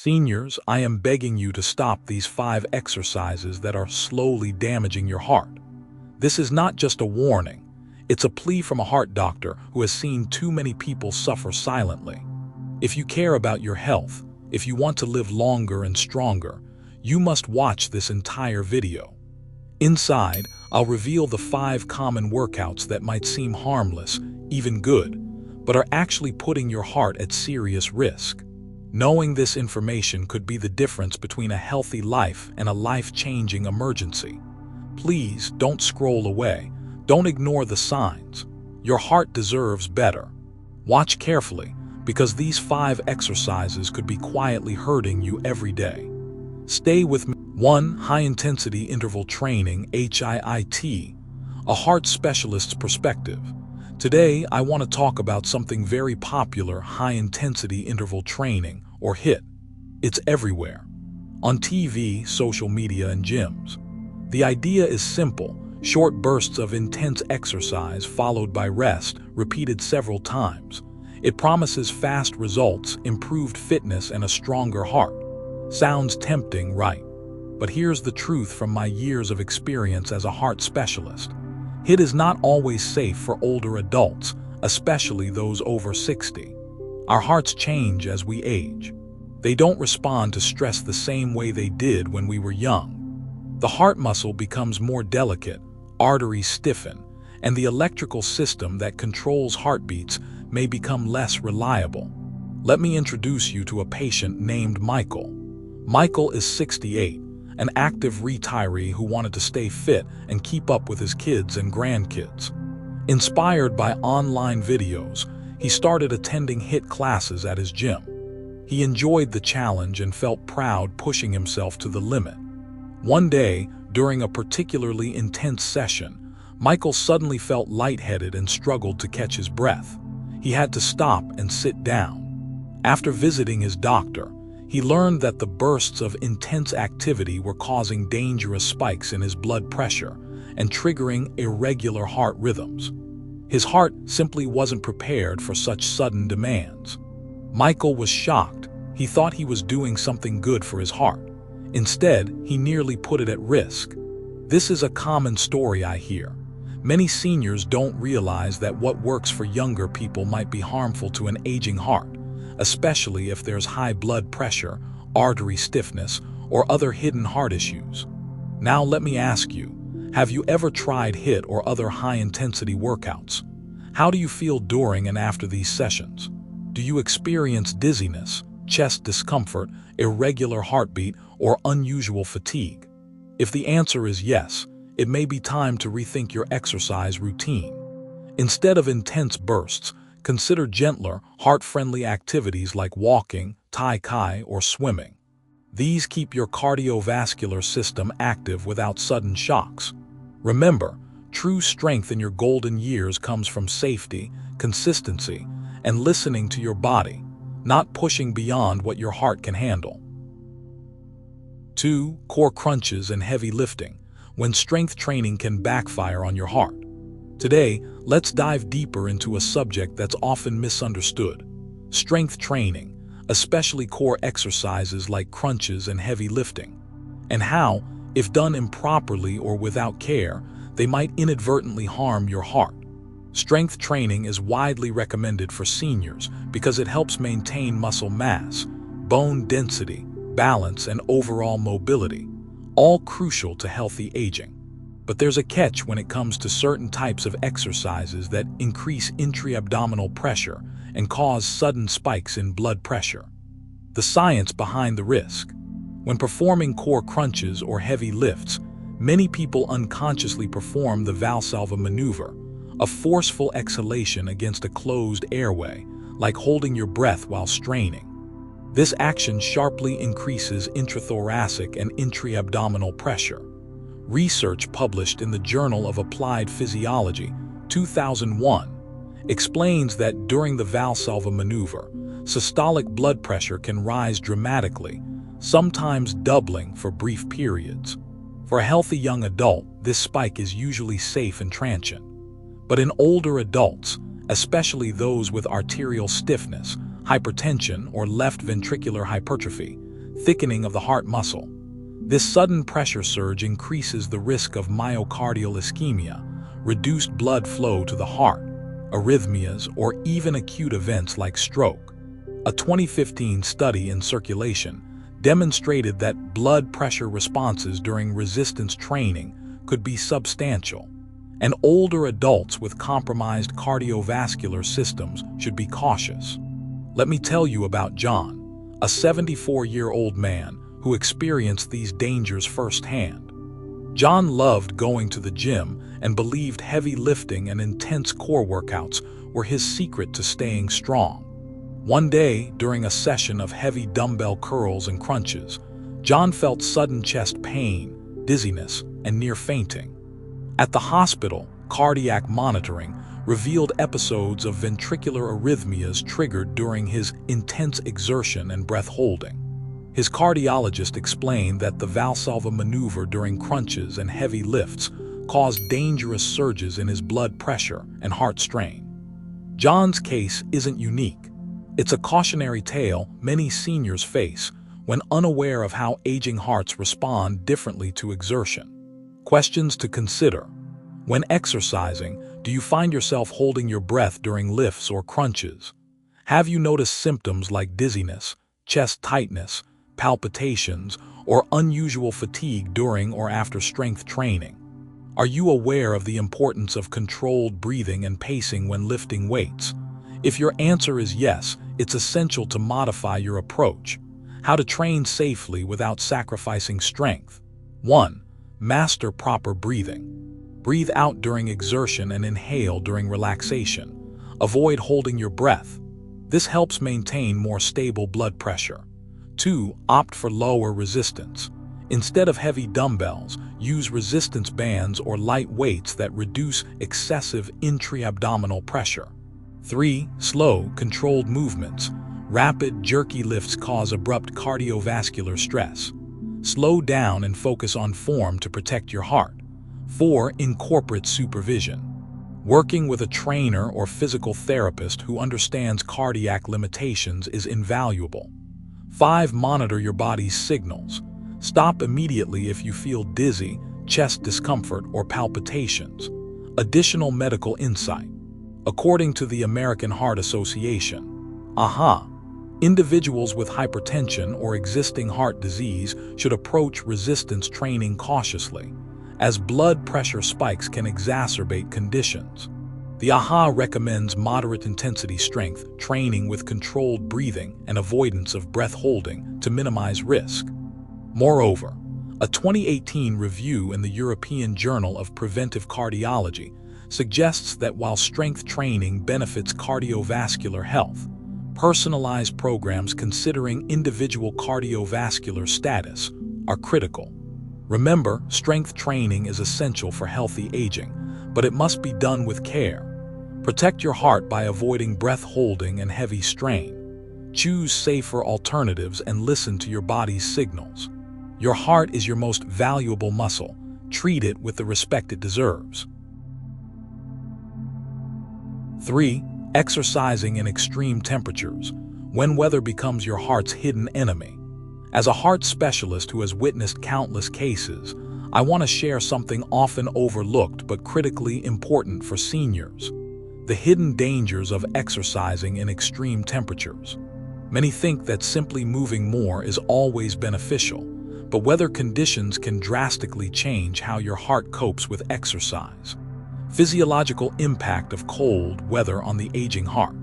Seniors, I am begging you to stop these 5 exercises that are slowly damaging your heart. This is not just a warning. It's a plea from a heart doctor who has seen too many people suffer silently. If you care about your health, if you want to live longer and stronger, you must watch this entire video. Inside, I'll reveal the 5 common workouts that might seem harmless, even good, but are actually putting your heart at serious risk. Knowing this information could be the difference between a healthy life and a life-changing emergency. Please don't scroll away. Don't ignore the signs. Your heart deserves better. Watch carefully, because these 5 exercises could be quietly hurting you every day. Stay with me. 1. High-intensity interval training, HIIT, a heart specialist's perspective. Today, I want to talk about something very popular: high-intensity interval training, or HIIT. It's everywhere. On TV, social media, and gyms. The idea is simple: short bursts of intense exercise followed by rest, repeated several times. It promises fast results, improved fitness, and a stronger heart. Sounds tempting, right? But here's the truth from my years of experience as a heart specialist. HIIT is not always safe for older adults, especially those over 60. Our hearts change as we age. They don't respond to stress the same way they did when we were young. The heart muscle becomes more delicate, arteries stiffen, and the electrical system that controls heartbeats may become less reliable. Let me introduce you to a patient named Michael. Michael is 68. An active retiree who wanted to stay fit and keep up with his kids and grandkids. Inspired by online videos, he started attending HIIT classes at his gym. He enjoyed the challenge and felt proud pushing himself to the limit. One day, during a particularly intense session, Michael suddenly felt lightheaded and struggled to catch his breath. He had to stop and sit down. After visiting his doctor, he learned that the bursts of intense activity were causing dangerous spikes in his blood pressure and triggering irregular heart rhythms. His heart simply wasn't prepared for such sudden demands. Michael was shocked. He thought he was doing something good for his heart. Instead, he nearly put it at risk. This is a common story I hear. Many seniors don't realize that what works for younger people might be harmful to an aging heart, especially if there's high blood pressure, artery stiffness, or other hidden heart issues. Now let me ask you, have you ever tried HIIT or other high-intensity workouts? How do you feel during and after these sessions? Do you experience dizziness, chest discomfort, irregular heartbeat, or unusual fatigue? If the answer is yes, it may be time to rethink your exercise routine. Instead of intense bursts, consider gentler, heart-friendly activities like walking, tai chi, or swimming. These keep your cardiovascular system active without sudden shocks. Remember, true strength in your golden years comes from safety, consistency, and listening to your body, not pushing beyond what your heart can handle. 2. Core crunches and heavy lifting, when strength training can backfire on your heart. Today, let's dive deeper into a subject that's often misunderstood: strength training, especially core exercises like crunches and heavy lifting, and how, if done improperly or without care, they might inadvertently harm your heart. Strength training is widely recommended for seniors because it helps maintain muscle mass, bone density, balance, and overall mobility, all crucial to healthy aging. But there's a catch when it comes to certain types of exercises that increase intra-abdominal pressure and cause sudden spikes in blood pressure. The science behind the risk. When performing core crunches or heavy lifts, many people unconsciously perform the Valsalva maneuver, a forceful exhalation against a closed airway, like holding your breath while straining. This action sharply increases intrathoracic and intra-abdominal pressure. Research published in the Journal of Applied Physiology, 2001, explains that during the Valsalva maneuver, systolic blood pressure can rise dramatically, sometimes doubling for brief periods. For a healthy young adult, this spike is usually safe and transient. But in older adults, especially those with arterial stiffness, hypertension, or left ventricular hypertrophy, thickening of the heart muscle. This sudden pressure surge increases the risk of myocardial ischemia, reduced blood flow to the heart, arrhythmias, or even acute events like stroke. A 2015 study in Circulation demonstrated that blood pressure responses during resistance training could be substantial, and older adults with compromised cardiovascular systems should be cautious. Let me tell you about John, a 74-year-old man who experienced these dangers firsthand. John loved going to the gym and believed heavy lifting and intense core workouts were his secret to staying strong. One day, during a session of heavy dumbbell curls and crunches, John felt sudden chest pain, dizziness, and near fainting. At the hospital, cardiac monitoring revealed episodes of ventricular arrhythmias triggered during his intense exertion and breath holding. His cardiologist explained that the Valsalva maneuver during crunches and heavy lifts caused dangerous surges in his blood pressure and heart strain. John's case isn't unique. It's a cautionary tale many seniors face when unaware of how aging hearts respond differently to exertion. Questions to consider. When exercising, do you find yourself holding your breath during lifts or crunches? Have you noticed symptoms like dizziness, chest tightness, palpitations, or unusual fatigue during or after strength training? Are you aware of the importance of controlled breathing and pacing when lifting weights? If your answer is yes, it's essential to modify your approach. How to train safely without sacrificing strength. 1. Master proper breathing. Breathe out during exertion and inhale during relaxation. Avoid holding your breath. This helps maintain more stable blood pressure. 2. Opt for lower resistance. Instead of heavy dumbbells, use resistance bands or light weights that reduce excessive intra-abdominal pressure. 3. Slow, controlled movements. Rapid, jerky lifts cause abrupt cardiovascular stress. Slow down and focus on form to protect your heart. 4. Incorporate supervision. Working with a trainer or physical therapist who understands cardiac limitations is invaluable. 5. Monitor your body's signals. Stop immediately if you feel dizzy, chest discomfort, or palpitations. Additional medical insight. According to the American Heart Association, individuals with hypertension or existing heart disease should approach resistance training cautiously, as blood pressure spikes can exacerbate conditions. The AHA recommends moderate intensity strength training with controlled breathing and avoidance of breath holding to minimize risk. Moreover, a 2018 review in the European Journal of Preventive Cardiology suggests that while strength training benefits cardiovascular health, personalized programs considering individual cardiovascular status are critical. Remember, strength training is essential for healthy aging, but it must be done with care. Protect your heart by avoiding breath holding and heavy strain. Choose safer alternatives and listen to your body's signals. Your heart is your most valuable muscle. Treat it with the respect it deserves. 3. Exercising in extreme temperatures. When weather becomes your heart's hidden enemy. As a heart specialist who has witnessed countless cases, I want to share something often overlooked but critically important for seniors: the hidden dangers of exercising in extreme temperatures. Many think that simply moving more is always beneficial, but weather conditions can drastically change how your heart copes with exercise. Physiological impact of cold weather on the aging heart.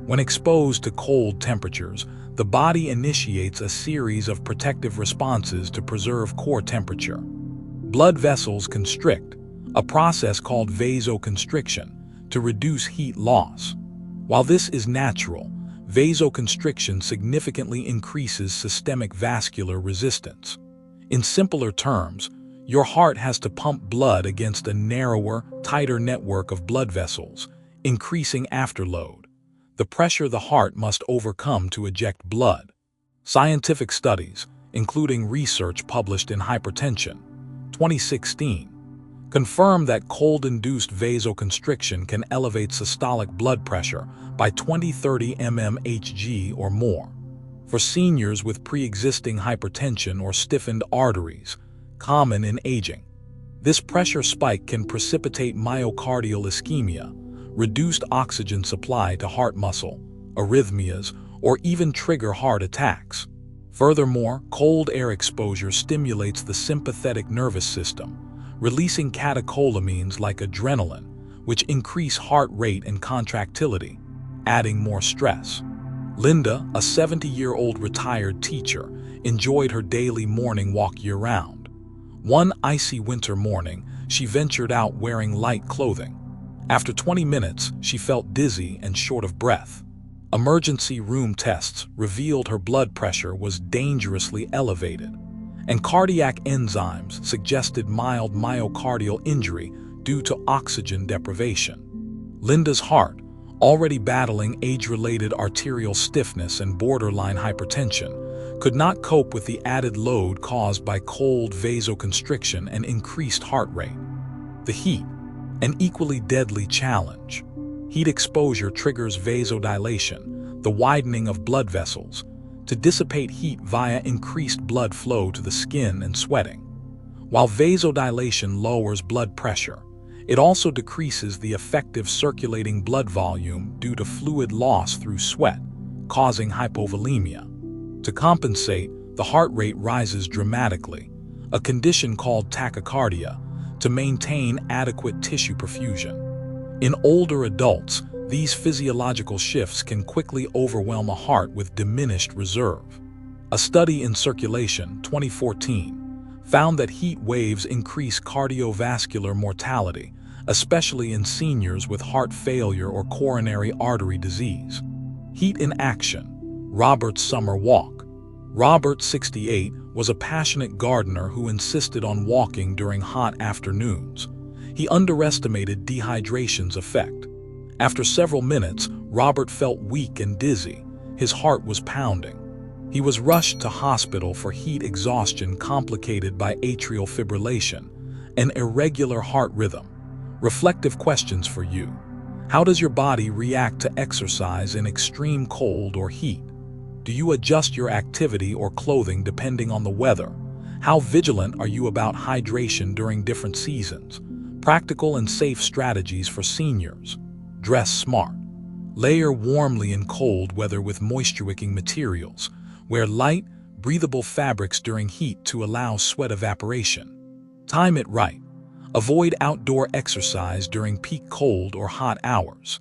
When exposed to cold temperatures, the body initiates a series of protective responses to preserve core temperature. Blood vessels constrict, a process called vasoconstriction, to reduce heat loss. While this is natural, vasoconstriction significantly increases systemic vascular resistance. In simpler terms, your heart has to pump blood against a narrower, tighter network of blood vessels, increasing afterload, the pressure the heart must overcome to eject blood. Scientific studies, including research published in Hypertension, 2016, confirm that cold-induced vasoconstriction can elevate systolic blood pressure by 20-30 mmHg or more. For seniors with pre-existing hypertension or stiffened arteries, common in aging, this pressure spike can precipitate myocardial ischemia, reduced oxygen supply to heart muscle, arrhythmias, or even trigger heart attacks. Furthermore, cold air exposure stimulates the sympathetic nervous system, releasing catecholamines like adrenaline, which increase heart rate and contractility, adding more stress. Linda, a 70-year-old retired teacher, enjoyed her daily morning walk year-round. One icy winter morning, she ventured out wearing light clothing. After 20 minutes, she felt dizzy and short of breath. Emergency room tests revealed her blood pressure was dangerously elevated, and cardiac enzymes suggested mild myocardial injury due to oxygen deprivation. Linda's heart, already battling age-related arterial stiffness and borderline hypertension, could not cope with the added load caused by cold vasoconstriction and increased heart rate. The heat, an equally deadly challenge. Heat exposure triggers vasodilation, the widening of blood vessels, to dissipate heat via increased blood flow to the skin and sweating. While vasodilation lowers blood pressure, it also decreases the effective circulating blood volume due to fluid loss through sweat, causing hypovolemia. To compensate, the heart rate rises dramatically, a condition called tachycardia, to maintain adequate tissue perfusion. In older adults, these physiological shifts can quickly overwhelm a heart with diminished reserve. A study in Circulation, 2014, found that heat waves increase cardiovascular mortality, especially in seniors with heart failure or coronary artery disease. Heat in action. Robert's summer walk. Robert, 68, was a passionate gardener who insisted on walking during hot afternoons. He underestimated dehydration's effect. After several minutes, Robert felt weak and dizzy. His heart was pounding. He was rushed to hospital for heat exhaustion complicated by atrial fibrillation, an irregular heart rhythm. Reflective questions for you. How does your body react to exercise in extreme cold or heat? Do you adjust your activity or clothing depending on the weather? How vigilant are you about hydration during different seasons? Practical and safe strategies for seniors. Dress smart. Layer warmly in cold weather with moisture-wicking materials. Wear light, breathable fabrics during heat to allow sweat evaporation. Time it right. Avoid outdoor exercise during peak cold or hot hours.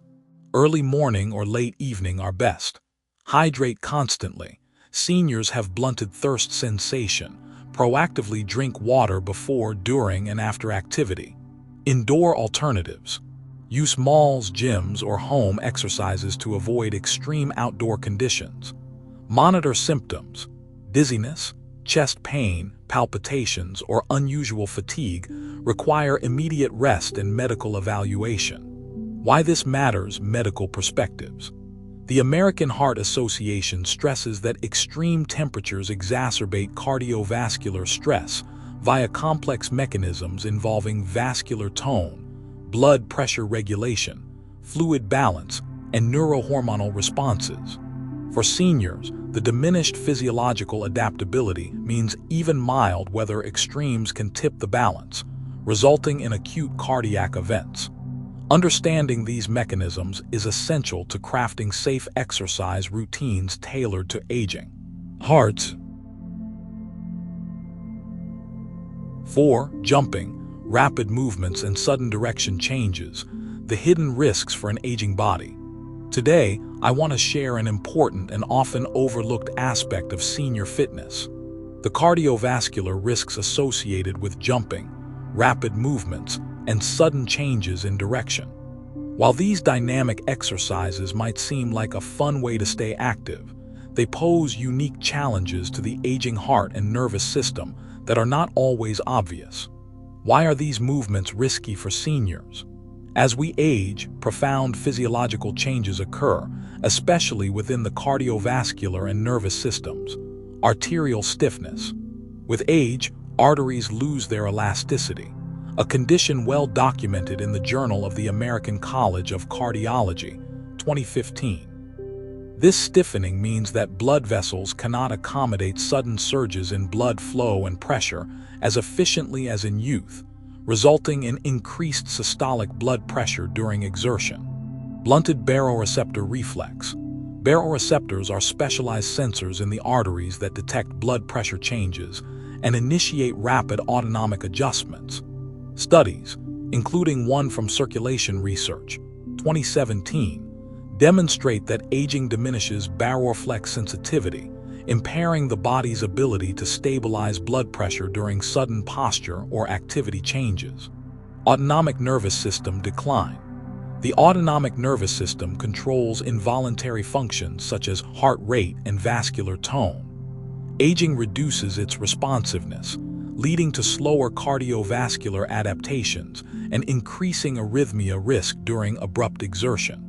Early morning or late evening are best. Hydrate constantly. Seniors have blunted thirst sensation. Proactively drink water before, during, and after activity. Indoor alternatives. Use malls, gyms, or home exercises to avoid extreme outdoor conditions. Monitor symptoms. Dizziness, chest pain, palpitations, or unusual fatigue require immediate rest and medical evaluation. Why this matters: medical perspectives. The American Heart Association stresses that extreme temperatures exacerbate cardiovascular stress via complex mechanisms involving vascular tone, blood pressure regulation, fluid balance, and neurohormonal responses. For seniors, the diminished physiological adaptability means even mild weather extremes can tip the balance, resulting in acute cardiac events. Understanding these mechanisms is essential to crafting safe exercise routines tailored to aging hearts. 4. Jumping, rapid movements, and sudden direction changes, the hidden risks for an aging body. Today, I want to share an important and often overlooked aspect of senior fitness: the cardiovascular risks associated with jumping, rapid movements, and sudden changes in direction. While these dynamic exercises might seem like a fun way to stay active, they pose unique challenges to the aging heart and nervous system that are not always obvious. Why are these movements risky for seniors? As we age, profound physiological changes occur, especially within the cardiovascular and nervous systems. Arterial stiffness. With age, arteries lose their elasticity, a condition well documented in the Journal of the American College of Cardiology, 2015. This stiffening means that blood vessels cannot accommodate sudden surges in blood flow and pressure as efficiently as in youth, resulting in increased systolic blood pressure during exertion. Blunted baroreceptor reflex. Baroreceptors are specialized sensors in the arteries that detect blood pressure changes and initiate rapid autonomic adjustments. Studies, including one from Circulation Research, 2017, demonstrate that aging diminishes baroreflex sensitivity, impairing the body's ability to stabilize blood pressure during sudden posture or activity changes. Autonomic nervous system decline. The autonomic nervous system controls involuntary functions such as heart rate and vascular tone. Aging reduces its responsiveness, leading to slower cardiovascular adaptations and increasing arrhythmia risk during abrupt exertion.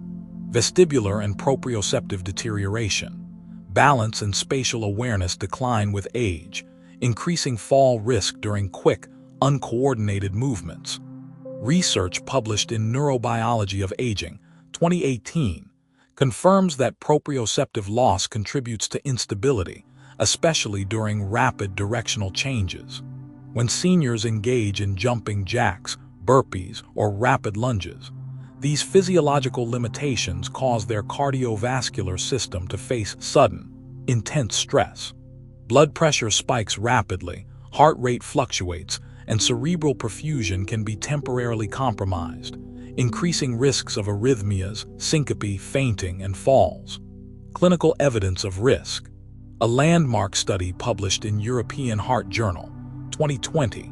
Vestibular and proprioceptive deterioration. Balance and spatial awareness decline with age, increasing fall risk during quick, uncoordinated movements. Research published in Neurobiology of Aging, 2018, confirms that proprioceptive loss contributes to instability, especially during rapid directional changes. When seniors engage in jumping jacks, burpees, or rapid lunges, these physiological limitations cause their cardiovascular system to face sudden, intense stress. Blood pressure spikes rapidly, heart rate fluctuates, and cerebral perfusion can be temporarily compromised, increasing risks of arrhythmias, syncope, fainting, and falls. Clinical evidence of risk. A landmark study published in European Heart Journal, 2020,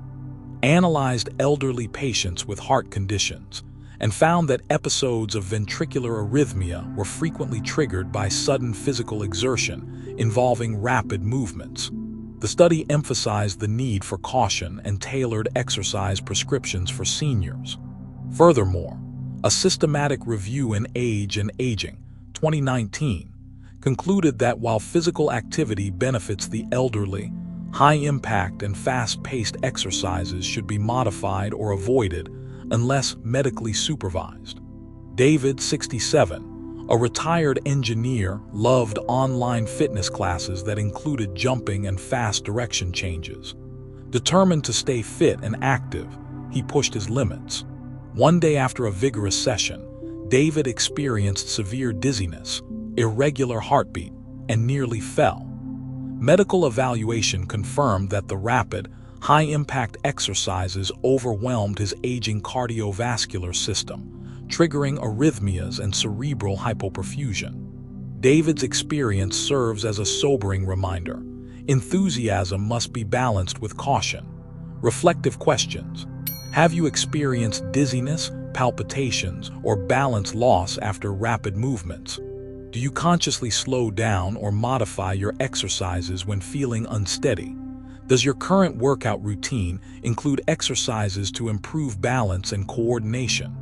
analyzed elderly patients with heart conditions and found that episodes of ventricular arrhythmia were frequently triggered by sudden physical exertion involving rapid movements. The study emphasized the need for caution and tailored exercise prescriptions for seniors. Furthermore, a systematic review in Age and Aging, 2019, concluded that while physical activity benefits the elderly, high-impact and fast-paced exercises should be modified or avoided unless medically supervised. David, 67, a retired engineer, loved online fitness classes that included jumping and fast direction changes. Determined to stay fit and active, he pushed his limits. One day after a vigorous session, David experienced severe dizziness, irregular heartbeat, and nearly fell. Medical evaluation confirmed that the rapid, high-impact exercises overwhelmed his aging cardiovascular system, triggering arrhythmias and cerebral hypoperfusion. David's experience serves as a sobering reminder. Enthusiasm must be balanced with caution. Reflective questions. Have you experienced dizziness, palpitations, or balance loss after rapid movements? Do you consciously slow down or modify your exercises when feeling unsteady? Does your current workout routine include exercises to improve balance and coordination?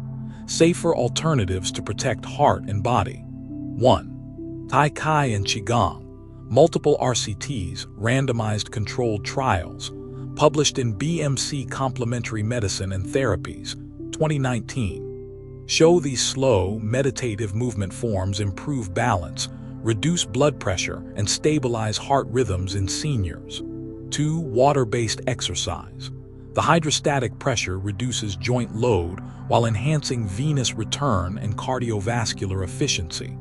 Safer alternatives to protect heart and body. 1. Tai Chi and Qigong. Multiple RCTs, randomized controlled trials, published in BMC Complementary Medicine and Therapies, 2019, show these slow, meditative movement forms improve balance, reduce blood pressure, and stabilize heart rhythms in seniors. 2. Water-based exercise. The hydrostatic pressure reduces joint load while enhancing venous return and cardiovascular efficiency.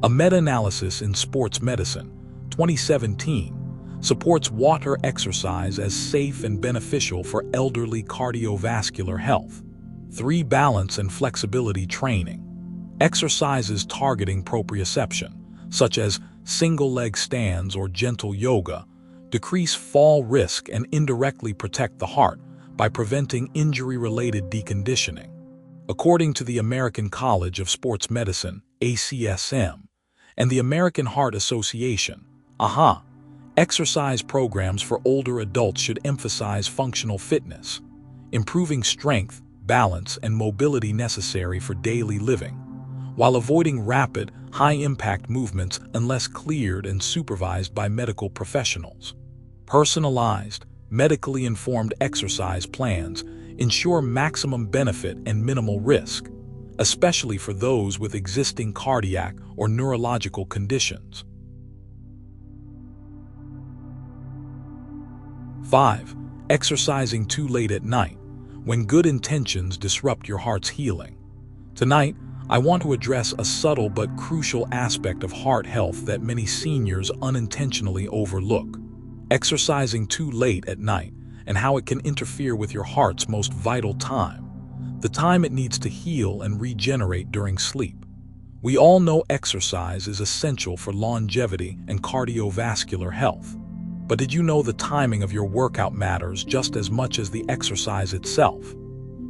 A meta-analysis in Sports Medicine, 2017, supports water exercise as safe and beneficial for elderly cardiovascular health. 3. Balance and flexibility training. Exercises targeting proprioception, such as single-leg stands or gentle yoga, decrease fall risk and indirectly protect the heart by preventing injury-related deconditioning. According to the American College of Sports Medicine, ACSM, and the American Heart Association, AHA, exercise programs for older adults should emphasize functional fitness, improving strength, balance, and mobility necessary for daily living, while avoiding rapid, high-impact movements unless cleared and supervised by medical professionals. Personalized, medically informed exercise plans ensure maximum benefit and minimal risk. especially for those with existing cardiac or neurological conditions. 5. Exercising too late at night, when good intentions disrupt your heart's healing. Tonight, I want to address a subtle but crucial aspect of heart health that many seniors unintentionally overlook: exercising too late at night and how it can interfere with your heart's most vital time, the time it needs to heal and regenerate during sleep. We all know exercise is essential for longevity and cardiovascular health. But did you know the timing of your workout matters just as much as the exercise itself?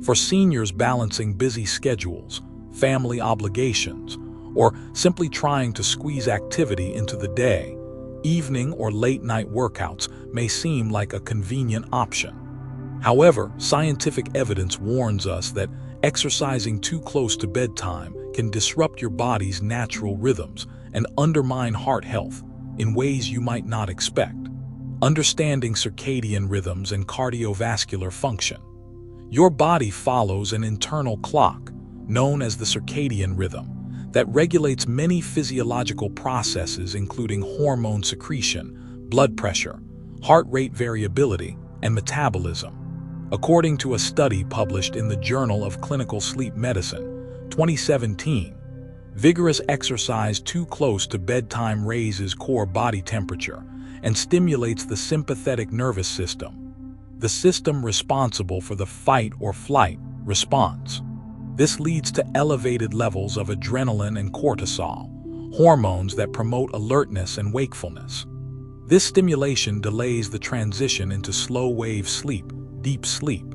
For seniors balancing busy schedules, family obligations, or simply trying to squeeze activity into the day, evening or late-night workouts may seem like a convenient option. However, scientific evidence warns us that exercising too close to bedtime can disrupt your body's natural rhythms and undermine heart health in ways you might not expect. Understanding circadian rhythms and cardiovascular function. Your body follows an internal clock, known as the circadian rhythm, that regulates many physiological processes including hormone secretion, blood pressure, heart rate variability, and metabolism. According to a study published in the Journal of Clinical Sleep Medicine, 2017, vigorous exercise too close to bedtime raises core body temperature and stimulates the sympathetic nervous system, the system responsible for the fight or flight response. This leads to elevated levels of adrenaline and cortisol, hormones that promote alertness and wakefulness. This stimulation delays the transition into slow-wave sleep, deep sleep,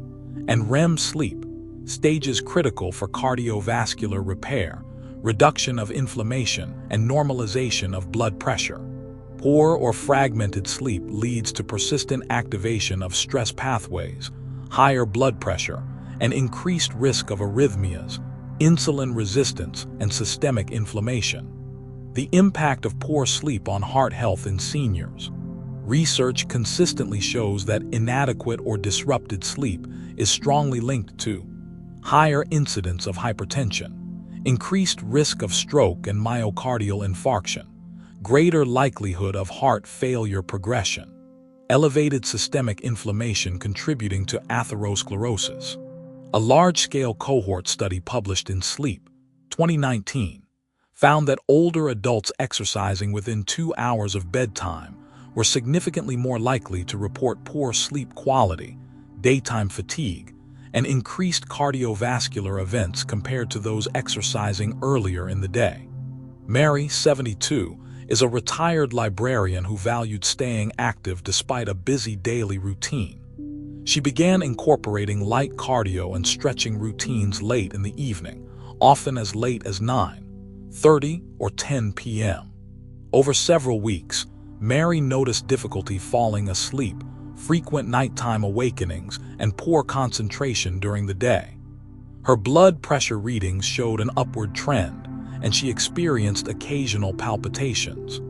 and REM sleep, stages critical for cardiovascular repair, reduction of inflammation, and normalization of blood pressure. Poor or fragmented sleep leads to persistent activation of stress pathways, higher blood pressure, and increased risk of arrhythmias, insulin resistance, and systemic inflammation. The impact of poor sleep on heart health in seniors. Research consistently shows that inadequate or disrupted sleep is strongly linked to higher incidence of hypertension, increased risk of stroke and myocardial infarction, greater likelihood of heart failure progression, elevated systemic inflammation contributing to atherosclerosis. A large-scale cohort study published in Sleep, 2019, found that older adults exercising within 2 hours of bedtime were significantly more likely to report poor sleep quality, daytime fatigue, and increased cardiovascular events compared to those exercising earlier in the day. Mary, 72, is a retired librarian who valued staying active despite a busy daily routine. She began incorporating light cardio and stretching routines late in the evening, often as late as 9:30 or 10 p.m. Over several weeks, Mary noticed difficulty falling asleep, frequent nighttime awakenings, and poor concentration during the day. Her blood pressure readings showed an upward trend, and she experienced occasional palpitations.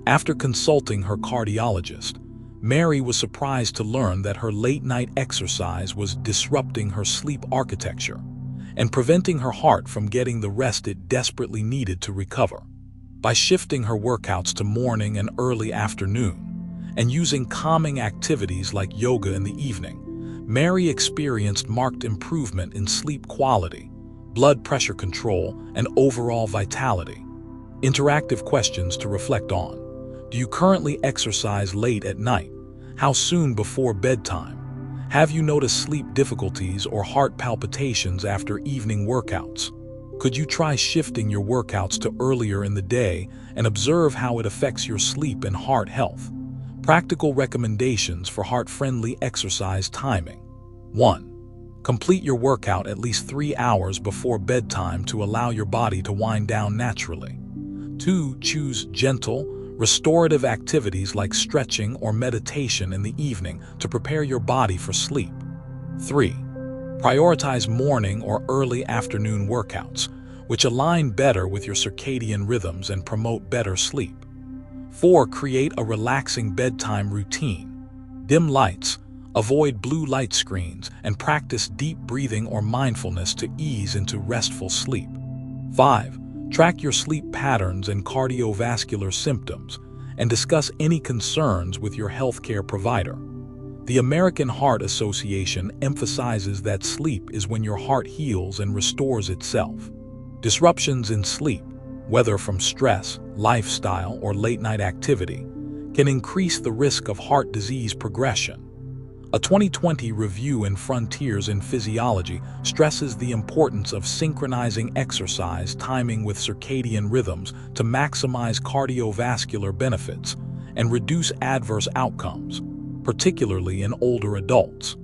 After consulting her cardiologist, Mary was surprised to learn that her late-night exercise was disrupting her sleep architecture and preventing her heart from getting the rest it desperately needed to recover. By shifting her workouts to morning and early afternoon and using calming activities like yoga in the evening, Mary experienced marked improvement in sleep quality, blood pressure control, and overall vitality. Interactive questions to reflect on. Do you currently exercise late at night? How soon before bedtime? Have you noticed sleep difficulties or heart palpitations after evening workouts? Could you try shifting your workouts to earlier in the day and observe how it affects your sleep and heart health? Practical recommendations for heart-friendly exercise timing. 1. Complete your workout at least 3 hours before bedtime to allow your body to wind down naturally. 2. Choose gentle, restorative activities like stretching or meditation in the evening to prepare your body for sleep. 3. Prioritize morning or early afternoon workouts, which align better with your circadian rhythms and promote better sleep. 4. Create a relaxing bedtime routine. Dim lights, Avoid blue light screens and practice deep breathing or mindfulness to ease into restful sleep. 5. Track your sleep patterns and cardiovascular symptoms and discuss any concerns with your healthcare provider. The American Heart Association emphasizes that sleep is when your heart heals and restores itself. Disruptions in sleep, whether from stress, lifestyle, or late-night activity, can increase the risk of heart disease progression. A 2020 review in Frontiers in Physiology stresses the importance of synchronizing exercise timing with circadian rhythms to maximize cardiovascular benefits and reduce adverse outcomes, particularly in older adults.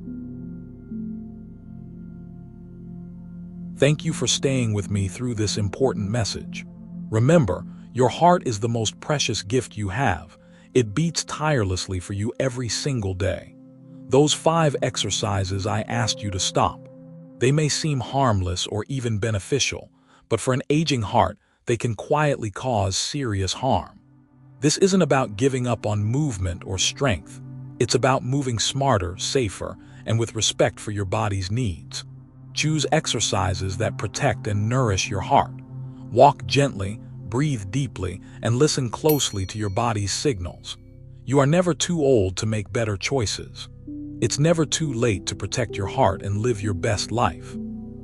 Thank you for staying with me through this important message. Remember, your heart is the most precious gift you have. It beats tirelessly for you every single day. Those 5 exercises I asked you to stop. They may seem harmless or even beneficial, but for an aging heart, they can quietly cause serious harm. This isn't about giving up on movement or strength. It's about moving smarter, safer, and with respect for your body's needs. Choose exercises that protect and nourish your heart. Walk gently, breathe deeply, and listen closely to your body's signals. You are never too old to make better choices. It's never too late to protect your heart and live your best life.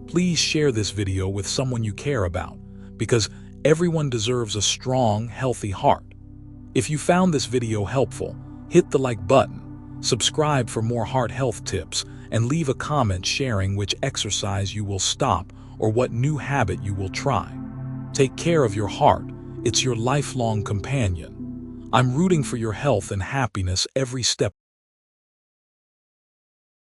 Please share this video with someone you care about, because everyone deserves a strong, healthy heart. If you found this video helpful, hit the like button, subscribe for more heart health tips, and leave a comment sharing which exercise you will stop or what new habit you will try. Take care of your heart. It's your lifelong companion. I'm rooting for your health and happiness every step